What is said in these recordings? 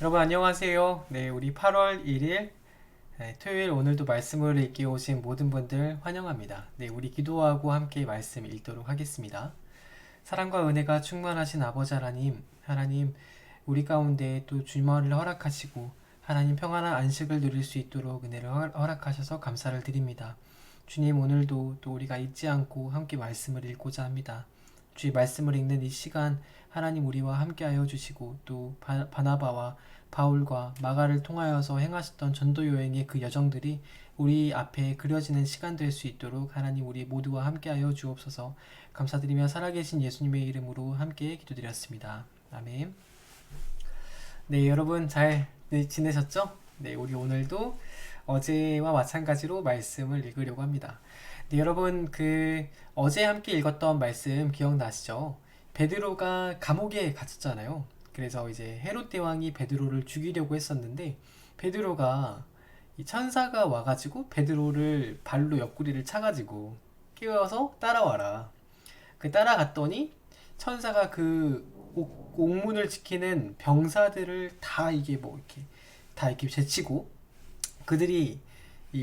여러분 안녕하세요. 네, 우리 8월 1일 토요일 오늘도 말씀을 읽기 오신 모든 분들 환영합니다. 네, 우리 기도하고 함께 말씀 읽도록 하겠습니다. 사랑과 은혜가 충만하신 아버지 하나님, 우리 가운데 또 주말을 허락하시고 하나님 평안한 안식을 누릴 수 있도록 은혜를 허락하셔서 감사를 드립니다. 주님, 오늘도 또 우리가 잊지 않고 함께 말씀을 읽고자 합니다. 주의 말씀을 읽는 이 시간 하나님 우리와 함께하여 주시고 또 바나바와 바울과 마가를 통하여서 행하셨던 전도 여행의 그 여정들이 우리 앞에 그려지는 시간 될 수 있도록 하나님 우리 모두와 함께하여 주옵소서. 감사드리며 살아계신 예수님의 이름으로 함께 기도드렸습니다. 아멘. 네, 여러분 잘 지내셨죠? 네, 우리 오늘도 어제와 마찬가지로 말씀을 읽으려고 합니다. 네, 여러분 어제 함께 읽었던 말씀 기억나시죠? 베드로가 감옥에 갇혔잖아요. 그래서 이제 헤롯 대왕이 베드로를 죽이려고 했었는데 베드로가 이 천사가 와가지고 베드로를 발로 옆구리를 차가지고 깨워서 따라와라. 따라갔더니 천사가 옥문을 지키는 병사들을 다 이게 다 이렇게 제치고 그들이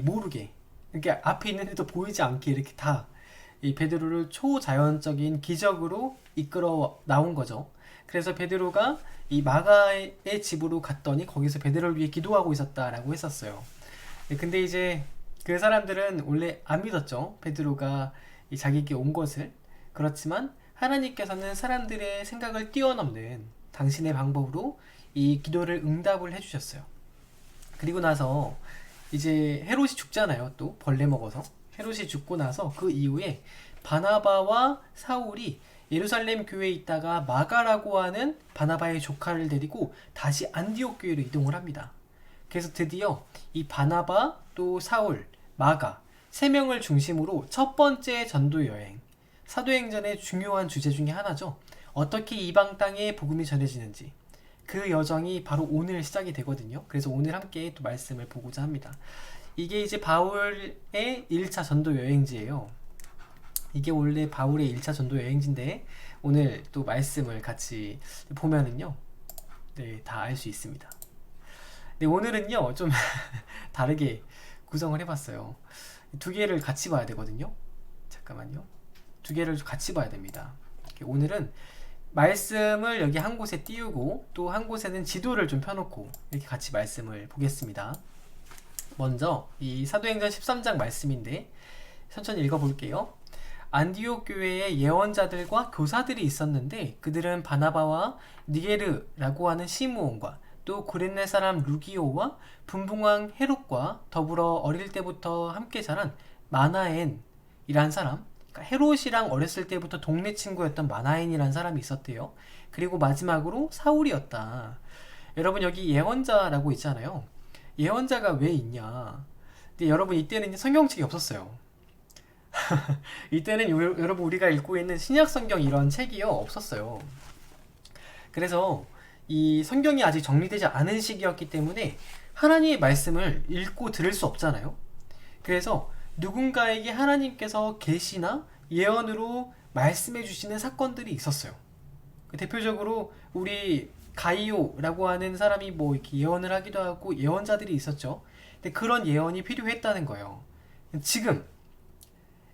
모르게 그러니까 앞에 있는데도 보이지 않게 이렇게 다 이 베드로를 초자연적인 기적으로 이끌어 나온 거죠. 그래서 베드로가 이 마가의 집으로 갔더니 거기서 베드로를 위해 기도하고 있었다라고 했었어요. 근데 이제 그 사람들은 원래 안 믿었죠. 베드로가 자기에게 온 것을. 그렇지만 하나님께서는 사람들의 생각을 뛰어넘는 당신의 방법으로 이 기도를 응답을 해주셨어요. 그리고 나서 이제 헤롯이 죽잖아요. 또 벌레 먹어서 헤롯이 죽고 나서 그 이후에 바나바와 사울이 예루살렘 교회에 있다가 마가라고 하는 바나바의 조카를 데리고 다시 안디옥 교회로 이동을 합니다. 그래서 드디어 이 바나바 또 사울, 마가 세 명을 중심으로 첫 번째 전도 여행 사도행전의 중요한 주제 중에 하나죠. 어떻게 이방 땅에 복음이 전해지는지 그 여정이 바로 오늘 시작이 되거든요. 그래서 오늘 함께 또 말씀을 보고자 합니다. 이게 이제 바울의 1차 전도 여행지예요. 이게 원래 바울의 1차 전도 여행지인데 오늘 또 말씀을 같이 보면은요. 네, 다 알 수 있습니다. 네, 오늘은요. 좀 다르게 구성을 해봤어요. 두 개를 같이 봐야 되거든요. 잠깐만요. 두 개를 같이 봐야 됩니다. 오늘은 말씀을 여기 한 곳에 띄우고 또 한 곳에는 지도를 좀 펴놓고 이렇게 같이 말씀을 보겠습니다. 먼저 이 사도행전 13장 말씀인데 천천히 읽어볼게요. 안디옥 교회에 예언자들과 교사들이 있었는데 그들은 바나바와 니게르라고 하는 시므온과 또 구레네 사람 루기오와 분봉왕 헤롯과 더불어 어릴 때부터 함께 자란 마나엔이란 사람, 그러니까 헤롯이랑 어렸을 때부터 동네 친구였던 마나엔이란 사람이 있었대요. 그리고 마지막으로 사울이었다. 여러분 여기 예언자라고 있잖아요. 예언자가 왜 있냐? 근데 여러분 이때는 성경책이 없었어요. 이때는 여러분 우리가 읽고 있는 신약 성경 이런 책이요 없었어요. 그래서 이 성경이 아직 정리되지 않은 시기였기 때문에 하나님의 말씀을 읽고 들을 수 없잖아요. 그래서 누군가에게 하나님께서 계시나 예언으로 말씀해 주시는 사건들이 있었어요. 대표적으로 우리 가이오라고 하는 사람이 이렇게 예언을 하기도 하고 예언자들이 있었죠. 근데 그런 예언이 필요했다는 거예요. 지금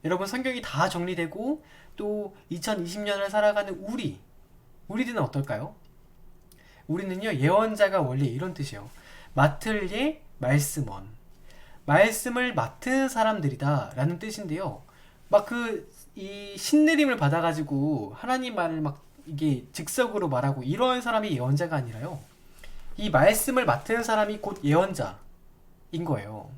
여러분 성경이 다 정리되고 또 2020년을 살아가는 우리들은 어떨까요? 우리는요 예언자가 원래 이런 뜻이에요. 맡을 예 말씀원, 말씀을 맡은 사람들이다 라는 뜻인데요. 이 신내림을 받아가지고 하나님 말을 이게 즉석으로 말하고 이런 사람이 예언자가 아니라요. 이 말씀을 맡은 사람이 곧 예언자인 거예요.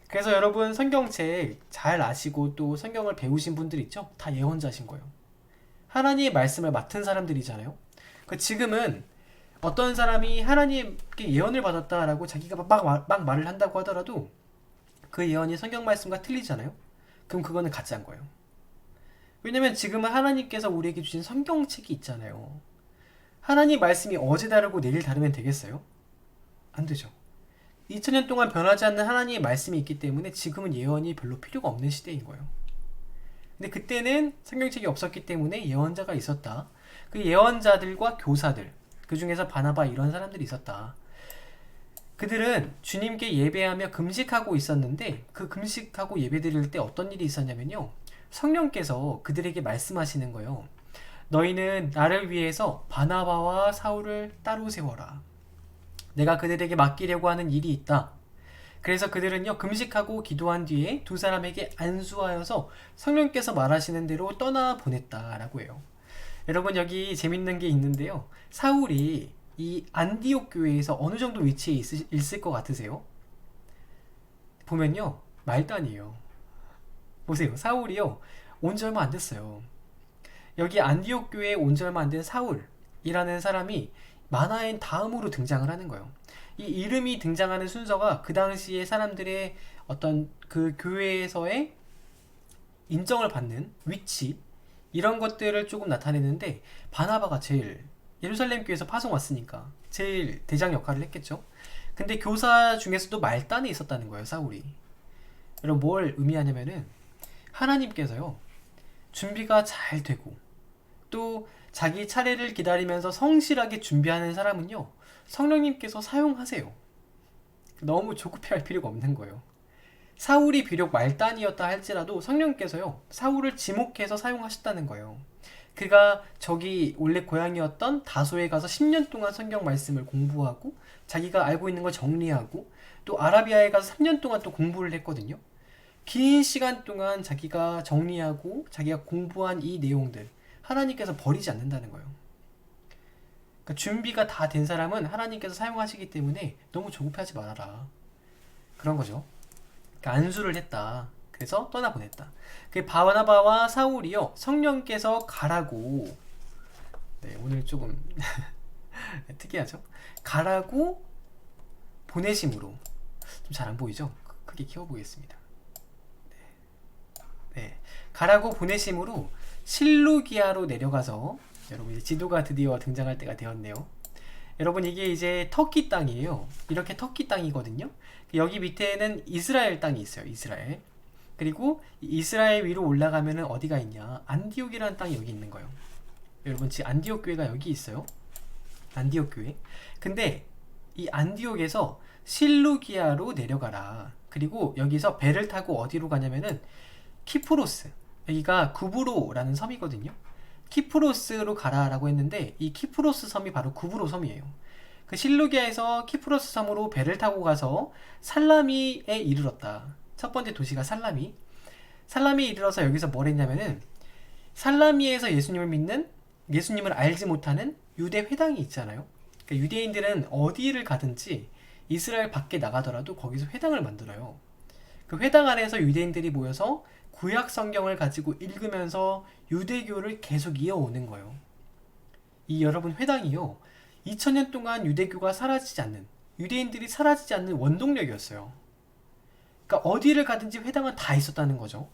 그래서 여러분 성경책 잘 아시고 또 성경을 배우신 분들 있죠? 다 예언자신 거예요. 하나님의 말씀을 맡은 사람들이잖아요. 지금은 어떤 사람이 하나님께 예언을 받았다라고 자기가 막 말을 한다고 하더라도 그 예언이 성경 말씀과 틀리잖아요. 그럼 그거는 가짜인 거예요. 왜냐면 지금은 하나님께서 우리에게 주신 성경책이 있잖아요. 하나님 말씀이 어제 다르고 내일 다르면 되겠어요? 안 되죠. 2000년 동안 변하지 않는 하나님의 말씀이 있기 때문에 지금은 예언이 별로 필요가 없는 시대인 거예요. 근데 그때는 성경책이 없었기 때문에 예언자가 있었다. 그 예언자들과 교사들, 그 중에서 바나바 이런 사람들이 있었다. 그들은 주님께 예배하며 금식하고 있었는데 그 금식하고 예배드릴 때 어떤 일이 있었냐면요. 성령께서 그들에게 말씀하시는 거예요. 너희는 나를 위해서 바나바와 사울을 따로 세워라. 내가 그들에게 맡기려고 하는 일이 있다. 그래서 그들은요 금식하고 기도한 뒤에 두 사람에게 안수하여서 성령께서 말하시는 대로 떠나 보냈다라고 해요. 여러분 여기 재밌는 게 있는데요. 사울이 이 안디옥 교회에서 어느 정도 위치에 있을 것 같으세요? 보면요 말단이에요. 보세요. 사울이요 온 지 얼마 안 됐어요. 여기 안디옥 교회에 온 지 얼마 안 된 사울이라는 사람이 마나엔 다음으로 등장을 하는 거예요. 이 이름이 등장하는 순서가 그 당시에 사람들의 어떤 그 교회에서의 인정을 받는 위치 이런 것들을 조금 나타내는데 바나바가 제일 예루살렘 교회에서 파송 왔으니까 제일 대장 역할을 했겠죠. 근데 교사 중에서도 말단에 있었다는 거예요. 사울이. 여러분 뭘 의미하냐면은 하나님께서요 준비가 잘 되고 또 자기 차례를 기다리면서 성실하게 준비하는 사람은요 성령님께서 사용하세요. 너무 조급해할 필요가 없는 거예요. 사울이 비록 말단이었다 할지라도 성령께서요 사울을 지목해서 사용하셨다는 거예요. 그가 저기 원래 고향이었던 다소에 가서 10년 동안 성경 말씀을 공부하고 자기가 알고 있는 걸 정리하고 또 아라비아에 가서 3년 동안 또 공부를 했거든요. 긴 시간 동안 자기가 정리하고 자기가 공부한 이 내용들 하나님께서 버리지 않는다는 거예요. 그러니까 준비가 다 된 사람은 하나님께서 사용하시기 때문에 너무 조급해하지 말아라. 그런 거죠. 그러니까 안수를 했다. 그래서 떠나보냈다. 그 바나바와 사울이요 성령께서 가라고 네 오늘 조금 특이하죠. 가라고 보내심으로 좀 잘 안 보이죠? 크게 키워보겠습니다. 네, 가라고 보내심으로 실루기아로 내려가서 여러분 이제 지도가 드디어 등장할 때가 되었네요. 여러분 이게 이제 터키 땅이에요. 이렇게 터키 땅이거든요. 여기 밑에는 이스라엘 땅이 있어요. 이스라엘. 그리고 이스라엘 위로 올라가면은 어디가 있냐? 안디옥이라는 땅이 여기 있는 거예요. 여러분 지금 안디옥 교회가 여기 있어요. 안디옥 교회. 근데 이 안디옥에서 실루기아로 내려가라. 그리고 여기서 배를 타고 어디로 가냐면은 키프로스. 여기가 구브로라는 섬이거든요. 키프로스로 가라라고 했는데 이 키프로스 섬이 바로 구브로 섬이에요. 그 실루기아에서 키프로스 섬으로 배를 타고 가서 살라미에 이르렀다. 첫 번째 도시가 살라미. 살라미에 이르러서 여기서 뭘 했냐면은 살라미에서 예수님을 믿는 예수님을 알지 못하는 유대 회당이 있잖아요. 그러니까 유대인들은 어디를 가든지 이스라엘 밖에 나가더라도 거기서 회당을 만들어요. 그 회당 안에서 유대인들이 모여서 구약 성경을 가지고 읽으면서 유대교를 계속 이어오는 거예요. 이 여러분 회당이요 2000년 동안 유대교가 사라지지 않는 유대인들이 사라지지 않는 원동력이었어요. 그러니까 어디를 가든지 회당은 다 있었다는 거죠.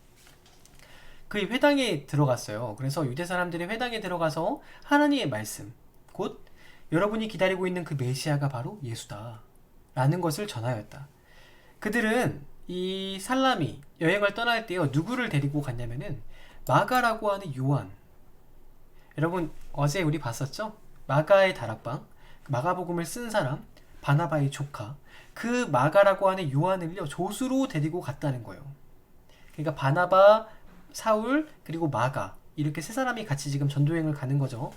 그 회당에 들어갔어요. 그래서 유대 사람들이 회당에 들어가서 하나님의 말씀 곧 여러분이 기다리고 있는 그 메시아가 바로 예수다 라는 것을 전하였다. 그들은 이 살라미 여행을 떠날 때요 누구를 데리고 갔냐면은 마가라고 하는 요한. 여러분 어제 우리 봤었죠? 마가의 다락방 마가복음을 쓴 사람 바나바의 조카 그 마가라고 하는 요한을요 조수로 데리고 갔다는 거예요. 그러니까 바나바, 사울 그리고 마가 이렇게 세 사람이 같이 지금 전도여행을 가는 거죠.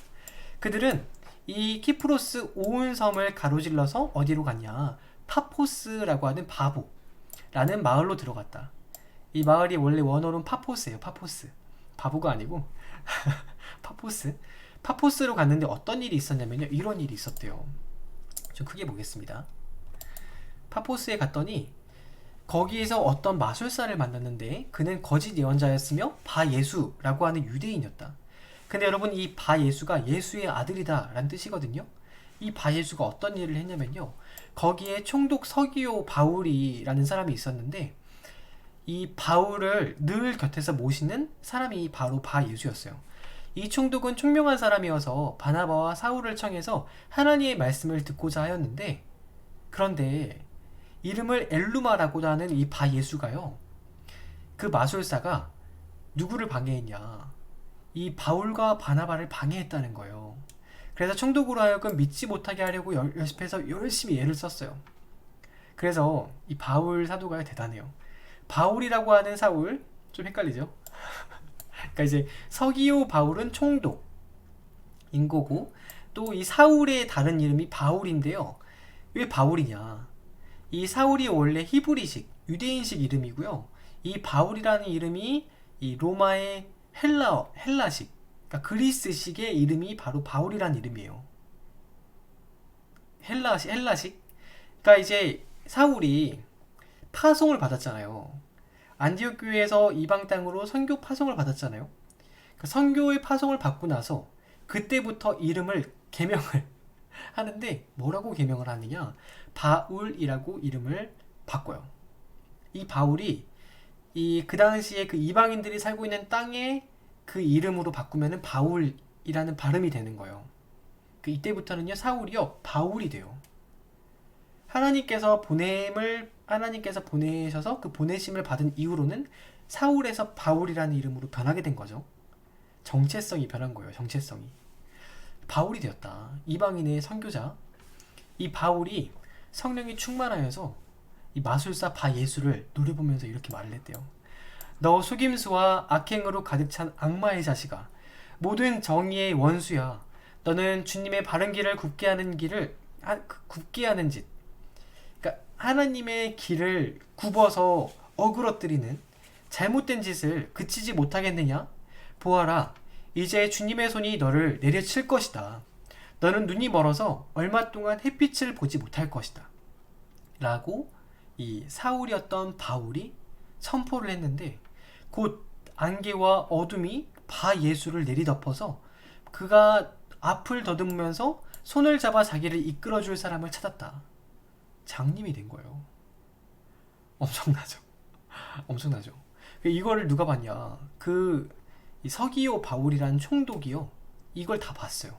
그들은 이 키프로스 온 섬을 가로질러서 어디로 갔냐 파포스라고 하는 바보라는 마을로 들어갔다. 이 마을이 원래 원어로는 파포스예요. 파포스 바보가 아니고 파포스 파포스로 갔는데 어떤 일이 있었냐면요 이런 일이 있었대요. 좀 크게 보겠습니다. 파포스에 갔더니 거기에서 어떤 마술사를 만났는데 그는 거짓 예언자였으며 바예수라고 하는 유대인이었다. 근데 여러분 이 바예수가 예수의 아들이다 라는 뜻이거든요. 이 바예수가 어떤 일을 했냐면요 거기에 총독 서기오 바울이라는 사람이 있었는데 이 바울을 늘 곁에서 모시는 사람이 바로 바예수였어요. 이 총독은 총명한 사람이어서 바나바와 사울을 청해서 하나님의 말씀을 듣고자 하였는데 그런데 이름을 엘루마라고 하는 이 바예수가요 그 마술사가 누구를 방해했냐 이 바울과 바나바를 방해했다는 거예요. 그래서 총독으로 하여금 믿지 못하게 하려고 연습해서 열심히 애를 썼어요. 그래서 이 바울 사도가 대단해요. 바울이라고 하는 사울, 좀 헷갈리죠? 그러니까 이제 서기오 바울은 총독인 거고, 또 이 사울의 다른 이름이 바울인데요. 왜 바울이냐? 이 사울이 원래 히브리식, 유대인식 이름이고요. 이 바울이라는 이름이 이 로마의 헬라식, 그러니까 그리스식의 이름이 바로 바울이라는 이름이에요. 헬라식? 그러니까 이제 사울이 파송을 받았잖아요. 안디옥 교회에서 이방 땅으로 선교 파송을 받았잖아요. 그 선교의 파송을 받고 나서 그때부터 이름을 개명을 하는데, 뭐라고 개명을 하느냐? 바울이라고 이름을 바꿔요. 이 바울이 그 당시에 그 이방인들이 살고 있는 땅에 그 이름으로 바꾸면은 바울이라는 발음이 되는 거예요. 그 이때부터는요, 사울이요 바울이 돼요. 하나님께서 보내셔서 그 보내심을 받은 이후로는 사울에서 바울이라는 이름으로 변하게 된 거죠. 정체성이 변한 거예요. 정체성이. 바울이 되었다. 이방인의 선교자. 이 바울이 성령이 충만하여서 이 마술사 바예수를 노래 보면서 이렇게 말을 했대요. 너 속임수와 악행으로 가득 찬 악마의 자식아, 모든 정의의 원수야. 너는 주님의 바른 길을 굽게 하는 짓, 그러니까 하나님의 길을 굽어서 어그러뜨리는 잘못된 짓을 그치지 못하겠느냐? 보아라, 이제 주님의 손이 너를 내려칠 것이다. 너는 눈이 멀어서 얼마 동안 햇빛을 보지 못할 것이다. 라고 이 사울이었던 바울이 선포를 했는데, 곧 안개와 어둠이 바예수를 내리덮어서 그가 앞을 더듬으면서 손을 잡아 자기를 이끌어줄 사람을 찾았다. 장님이 된 거예요. 엄청나죠? 엄청나죠? 이거를 누가 봤냐? 이 서기오 바울이라는 총독이요, 이걸 다 봤어요.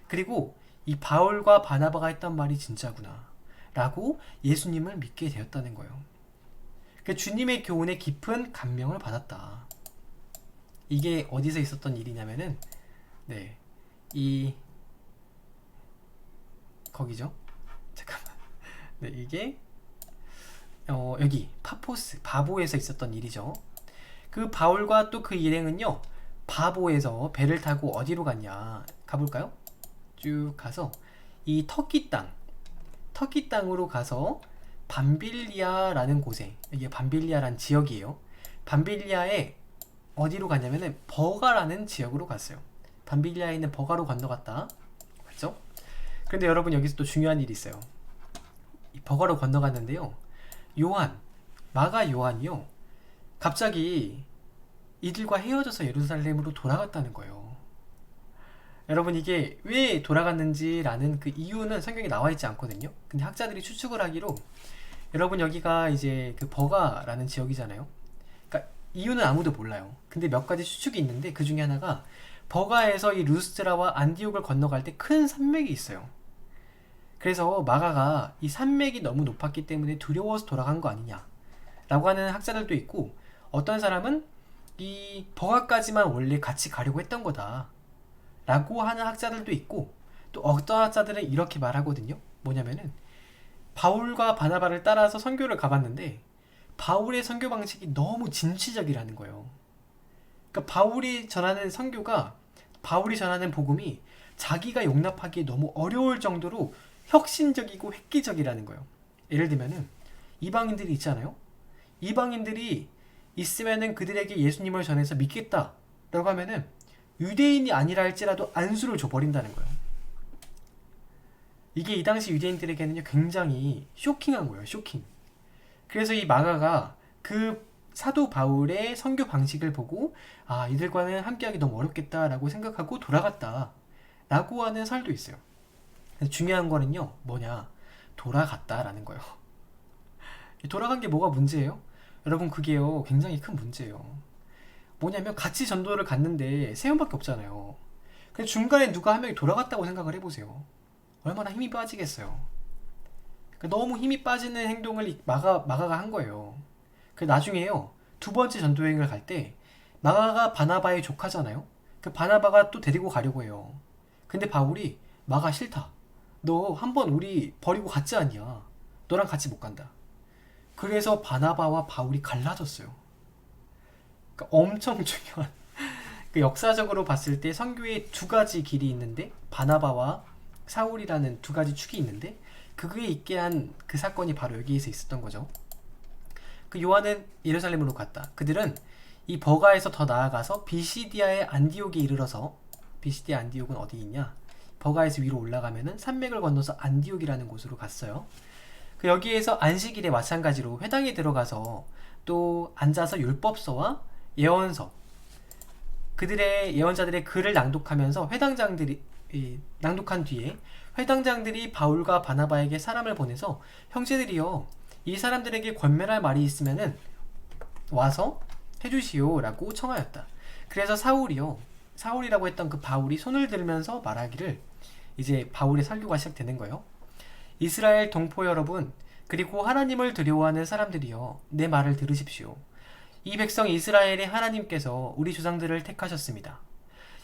그리고 이 바울과 바나바가 했던 말이 진짜구나 라고 예수님을 믿게 되었다는 거예요. 주님의 교훈에 깊은 감명을 받았다. 이게 어디서 있었던 일이냐면은, 거기죠. 잠깐만. 이게 여기 파포스, 바보에서 있었던 일이죠. 그 바울과 또 그 일행은요, 바보에서 배를 타고 어디로 갔냐? 가볼까요? 쭉 가서 이 터키 땅으로 가서 밤빌리아라는 곳에, 이게 밤빌리아라는 지역이에요. 밤빌리아에 어디로 갔냐면은 버가라는 지역으로 갔어요. 밤빌리아에 있는 버가로 건너갔다. 맞죠? 그런데 여러분, 여기서 또 중요한 일이 있어요. 이 버가로 건너갔는데요, 마가 요한이요, 갑자기 이들과 헤어져서 예루살렘으로 돌아갔다는 거예요. 여러분, 이게 왜 돌아갔는지라는 그 이유는 성경에 나와 있지 않거든요. 근데 학자들이 추측을 하기로, 여러분 여기가 이제 그 버가라는 지역이잖아요. 그러니까 이유는 아무도 몰라요. 근데 몇 가지 추측이 있는데, 그 중에 하나가 버가에서 이 루스트라와 안디옥을 건너갈 때 큰 산맥이 있어요. 그래서 마가가 이 산맥이 너무 높았기 때문에 두려워서 돌아간 거 아니냐 라고 하는 학자들도 있고, 어떤 사람은 이 버가까지만 원래 같이 가려고 했던 거다 라고 하는 학자들도 있고, 또 어떤 학자들은 이렇게 말하거든요. 뭐냐면은 바울과 바나바를 따라서 선교를 가봤는데 바울의 선교 방식이 너무 진취적이라는 거예요. 그러니까 바울이 전하는 복음이 자기가 용납하기 너무 어려울 정도로 혁신적이고 획기적이라는 거예요. 예를 들면은 이방인들이 있잖아요. 이방인들이 있으면은 그들에게 예수님을 전해서 믿겠다 라고 하면은 유대인이 아니라 할지라도 안수를 줘버린다는 거예요. 이게 이 당시 유대인들에게는 굉장히 쇼킹한 거예요. 쇼킹. 그래서 이 마가가 그 사도 바울의 선교 방식을 보고, 이들과는 함께하기 너무 어렵겠다라고 생각하고 돌아갔다 라고 하는 설도 있어요. 중요한 거는요, 뭐냐? 돌아갔다라는 거예요. 돌아간 게 뭐가 문제예요? 여러분, 그게요 굉장히 큰 문제예요. 뭐냐면 같이 전도를 갔는데 3명밖에 없잖아요. 근데 중간에 누가 한 명이 돌아갔다고 생각을 해보세요. 얼마나 힘이 빠지겠어요. 그러니까 너무 힘이 빠지는 행동을 마가가 한 거예요. 나중에요, 2번째 전도여행을 갈 때 마가가 바나바의 조카잖아요. 그 바나바가 또 데리고 가려고 해요. 근데 바울이 마가 싫다. 너 한번 우리 버리고 갔지 않냐. 너랑 같이 못 간다. 그래서 바나바와 바울이 갈라졌어요. 그러니까 엄청 중요한 그 역사적으로 봤을 때 선교의 두 가지 길이 있는데 바나바와 사울이라는 두 가지 축이 있는데 그게 있게 한 그 사건이 바로 여기에서 있었던 거죠. 그 요한은 예루살렘으로 갔다. 그들은 이 버가에서 더 나아가서 비시디아의 안디옥에 이르러서 비시디아 안디옥은 어디 있냐? 버가에서 위로 올라가면은 산맥을 건너서 안디옥이라는 곳으로 갔어요. 그 여기에서 안식일에 마찬가지로 회당에 들어가서 또 앉아서 율법서와 예언서 그들의 예언자들의 글을 낭독하면서 회당장들이 낭독한 뒤에 회당장들이 바울과 바나바에게 사람을 보내서 형제들이여 이 사람들에게 권면할 말이 있으면은 와서 해주시오 라고 청하였다. 그래서 사울이라고 했던 그 바울이 손을 들면서 말하기를 이제 바울의 설교가 시작되는 거예요. 이스라엘 동포 여러분 그리고 하나님을 두려워하는 사람들이여 내 말을 들으십시오. 이 백성 이스라엘의 하나님께서 우리 조상들을 택하셨습니다.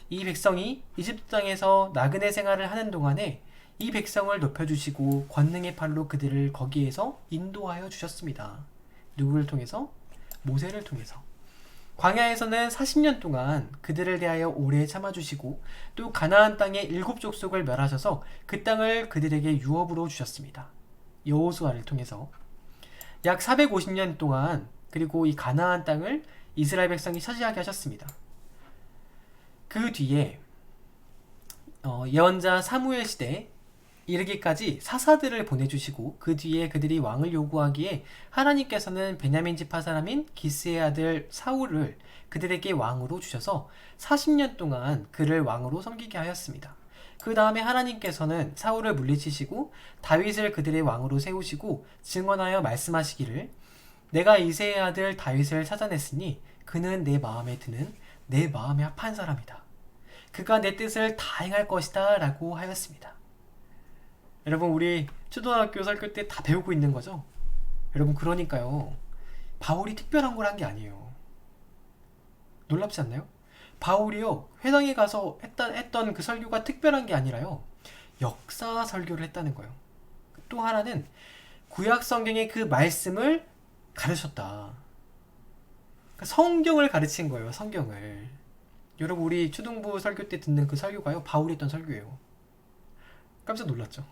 이 백성이 이집트 땅에서 나그네 생활을 하는 동안에 이 백성을 높여주시고 권능의 팔로 그들을 거기에서 인도하여 주셨습니다. 누구를 통해서? 모세를 통해서. 광야에서는 40년 동안 그들을 대하여 오래 참아주시고 또 가나안 땅의 7족속을 멸하셔서 그 땅을 그들에게 유업으로 주셨습니다. 여호수아를 통해서 약 450년 동안 그리고 이 가나안 땅을 이스라엘 백성이 차지하게 하셨습니다. 그 뒤에 예언자 사무엘 시대에 이르기까지 사사들을 보내주시고 그 뒤에 그들이 왕을 요구하기에 하나님께서는 베냐민 지파 사람인 기스의 아들 사울을 그들에게 왕으로 주셔서 40년 동안 그를 왕으로 섬기게 하였습니다. 그 다음에 하나님께서는 사울을 물리치시고 다윗을 그들의 왕으로 세우시고 증언하여 말씀하시기를 내가 이새의 아들 다윗을 찾아냈으니 그는 내 마음에 드는 내 마음에 합한 사람이다. 그가 내 뜻을 다 행할 것이다 라고 하였습니다. 여러분 우리 초등학교 설교 때 다 배우고 있는 거죠? 여러분 그러니까요. 바울이 특별한 걸 한 게 아니에요. 놀랍지 않나요? 바울이요. 회당에 가서 했던 그 설교가 특별한 게 아니라요. 역사 설교를 했다는 거예요. 또 하나는 구약 성경의 그 말씀을 가르쳤다. 그러니까 성경을 가르친 거예요. 성경을. 여러분 우리 초등부 설교 때 듣는 그 설교가요. 바울이 했던 설교예요. 깜짝 놀랐죠?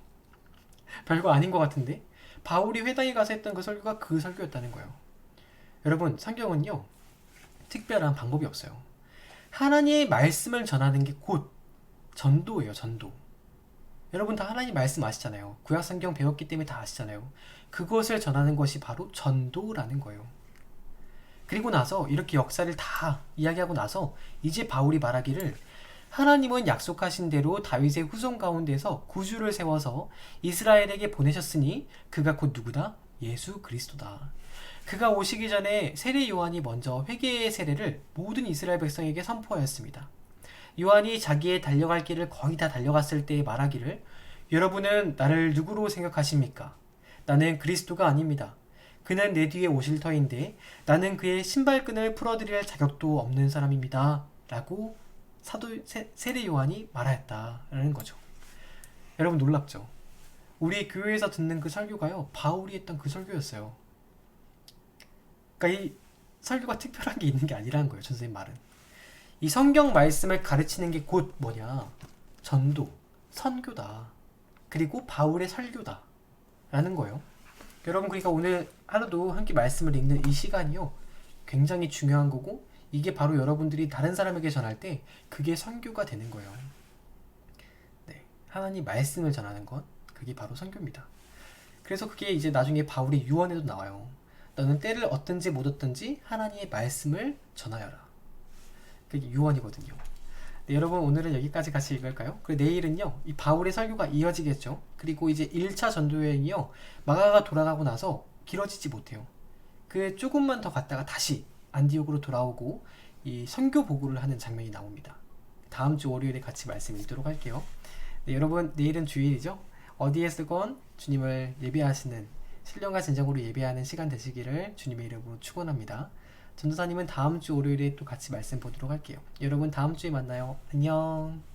별거 아닌 것 같은데 바울이 회당에 가서 했던 그 설교가 그 설교였다는 거예요. 여러분 성경은요 특별한 방법이 없어요. 하나님의 말씀을 전하는 게 곧 전도예요. 전도. 여러분 다 하나님 말씀 아시잖아요. 구약 성경 배웠기 때문에 다 아시잖아요. 그것을 전하는 것이 바로 전도라는 거예요. 그리고 나서 이렇게 역사를 다 이야기하고 나서 이제 바울이 말하기를 하나님은 약속하신 대로 다윗의 후손 가운데서 구주를 세워서 이스라엘에게 보내셨으니 그가 곧 누구다? 예수 그리스도다. 그가 오시기 전에 세례 요한이 먼저 회개의 세례를 모든 이스라엘 백성에게 선포하였습니다. 요한이 자기의 달려갈 길을 거의 다 달려갔을 때 말하기를 여러분은 나를 누구로 생각하십니까? 나는 그리스도가 아닙니다. 그는 내 뒤에 오실 터인데 나는 그의 신발끈을 풀어드릴 자격도 없는 사람입니다. 라고 세례 요한이 말하였다라는 거죠. 여러분 놀랍죠? 우리 교회에서 듣는 그 설교가요. 바울이 했던 그 설교였어요. 그러니까 이 설교가 특별한 게 있는 게 아니라는 거예요. 선생님 말은. 이 성경 말씀을 가르치는 게 곧 뭐냐? 전도, 선교다. 그리고 바울의 설교다. 라는 거예요. 여러분 그러니까 오늘 하루도 함께 말씀을 읽는 이 시간이요. 굉장히 중요한 거고 이게 바로 여러분들이 다른 사람에게 전할 때 그게 선교가 되는 거예요. 네, 하나님 말씀을 전하는 것 그게 바로 선교입니다. 그래서 그게 이제 나중에 바울의 유언에도 나와요. 너는 때를 얻든지 못 얻든지 하나님의 말씀을 전하여라. 그게 유언이거든요. 네, 여러분 오늘은 여기까지 같이 읽을까요? 그리고 내일은요 이 바울의 설교가 이어지겠죠. 그리고 이제 1차 전도여행이요 마가가 돌아가고 나서 길어지지 못해요. 그 조금만 더 갔다가 다시 안디옥으로 돌아오고 이 선교 보고를 하는 장면이 나옵니다. 다음 주 월요일에 같이 말씀 읽도록 할게요. 네, 여러분 내일은 주일이죠. 어디에서건 주님을 예배하시는 신령과 진정으로 예배하는 시간 되시기를 주님의 이름으로 축원합니다. 전도사님은 다음 주 월요일에 또 같이 말씀 보도록 할게요. 여러분 다음 주에 만나요. 안녕.